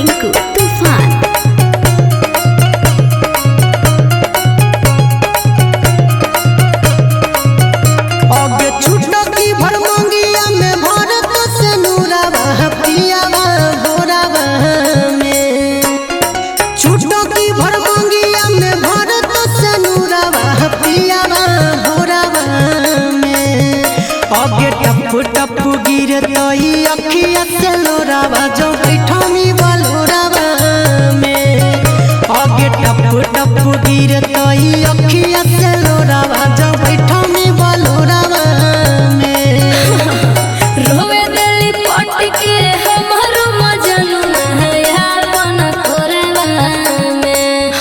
टिंकू तूफान। आगे छूटा की भरमंगिया में भारत से नूरावा पियावा भोरावा में छूटा की भरमंगिया में भारत से नूरावा पियावा भोरावा में आगे टप टप गिरतई अखिया से लोरावा जो बैठमी बलोरावा में आगे टप टप गिरतई अखिया से लोरावा जो बैठमी बलोरावा में रोवे दिली पट के हमारो मजनुआ है अपन कोरवा में।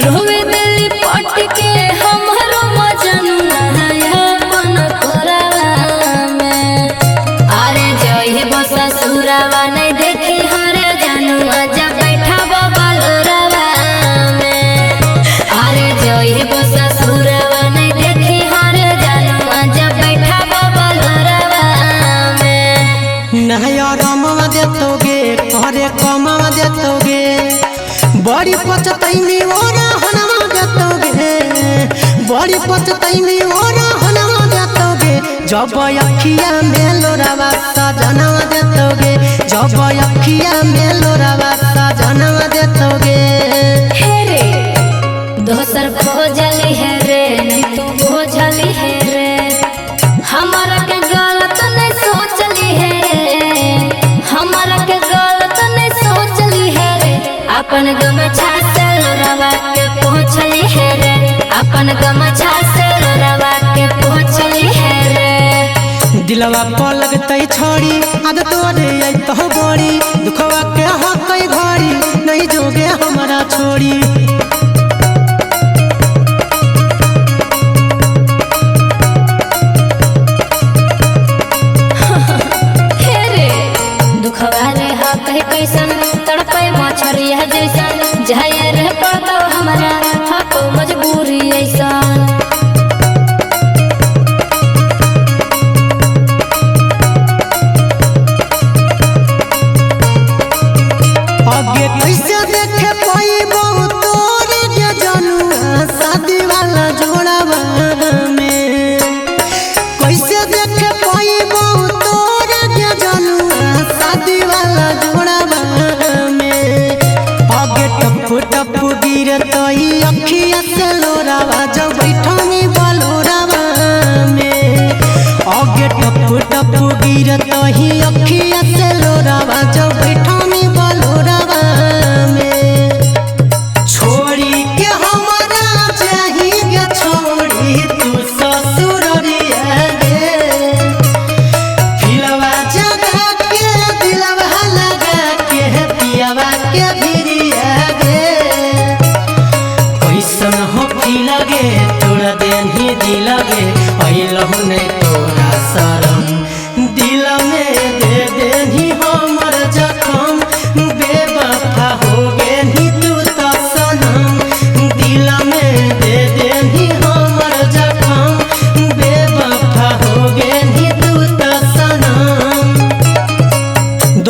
रोवे दिली पट के हमारो मजनुआ है अपन कोरवा में। अरे जय बस ससुरवा नहीं देखी हरे जनुआ जब बैठा बलोरवा में। अरे जय बस ससुरवा नहीं देखी हरे जनुआ जब बैठा बलोरवा में। नया रामवा देतोगे करे कमावा देतोगे बड़ी पचतई में ओरा हनवा देतोगे बड़ी पचतई में ओरा हनवा देतोगे जब अखिया में लोरावा सजनवा देतोगे जब अखिया में लोरावा सजनवा देतोगे हे रे दोसर खोजली है रे नहीं तू खोजली है रे। हमारा के गलत नहीं सोचली है रे। हमारा के गलत नहीं सोचली है रे। अपन गमछा से लोरावा के पहुँचली है रे। अपन गमछा से लोरावा के पहुँचली है रे। दिलवा पर लगतई छोड़ी आग तोरे आई तो बड़ी दुखवा के हकई घड़ी नहीं जोगे हमारा छोड़ी हे रे दुखवा रे हा कहे कैसन तड़पे मछरिया जैसन जाए रे पड़तो हमारा हा को मजबूरी ऐसन। आगे कैसे देखे पाई बहुत तोरे के जनुआ शादी वाला जोड़ावा में कैसे देखे पाई बहुत तोरे के जनुआ शादी वाला जोड़ावा में आगे टप टप गिरतई अखिया से लोरावा जब बैठमी बलोरावा में आगे टप टप गिरतई अखिया से लोरावा जब बैठमी बलोरावा में छोड़ी के हमारा चाहिए छोड़ी तू ससुररिया गे फिलवा जगा के दिलवा लगा के पियावा के भिरिया गे कैसन हो लगे तोरा देनी दिल गे अइलहु ने तोरा शरम दिल में दे देनी हमर जखम बेवफा हो गेनी तू तो सनम दिल में दे देनी हमर जखम बेवफा हो गेनी तू तो सनम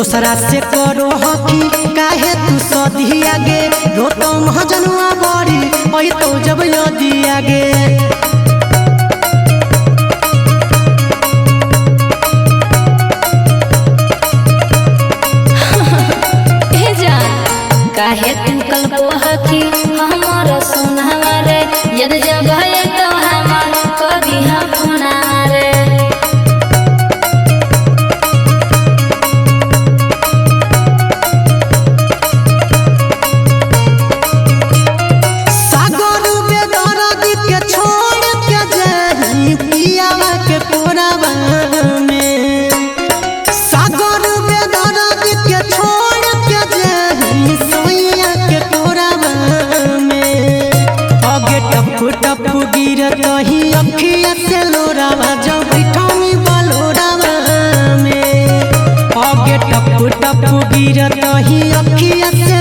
दोसरा से करो हकी काहे तू सदी आगे रोतो महजनुआ बड़ी ओई तो जब यदि आगे हे जान काहे तू कल्पो हकी हमारा सुनहवा रे यदि जब है तो हमार कभी हम होना रे। सागर बेदर्द के छोड़ के जाही पियावा के कोरावा में सागर बेदर्द के छोड़ के जाही सोइया के कोरावा में आगे टप टप गिरतही अखिया से लोरावा जब बैठमी बलोरावा में आगे टप टप गिरतही अखिया से